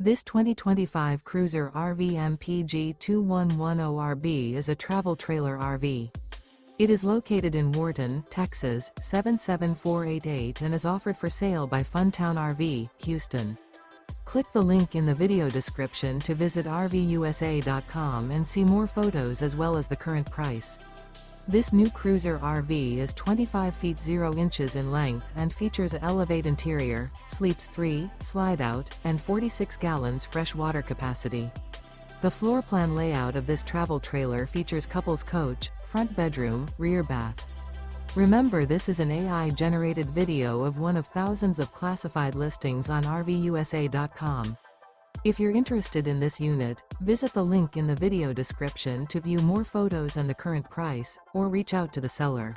This 2025 Cruiser RV MPG 2110RB is a travel trailer RV. It is located in Wharton, Texas, 77488 and is offered for sale by Funtown RV, Houston. Click the link in the video description to visit RVUSA.com and see more photos as well as the current price. This new Cruiser RV is 25 feet 0 inches in length and features an Elevate interior, sleeps 3, Slideout, and 46 gallons fresh water capacity. The floor plan layout of this travel trailer features couples coach, front bedroom, rear bath. Remember, this is an AI-generated video of one of thousands of classified listings on RVUSA.com. If you're interested in this unit, visit the link in the video description to view more photos and the current price, or reach out to the seller.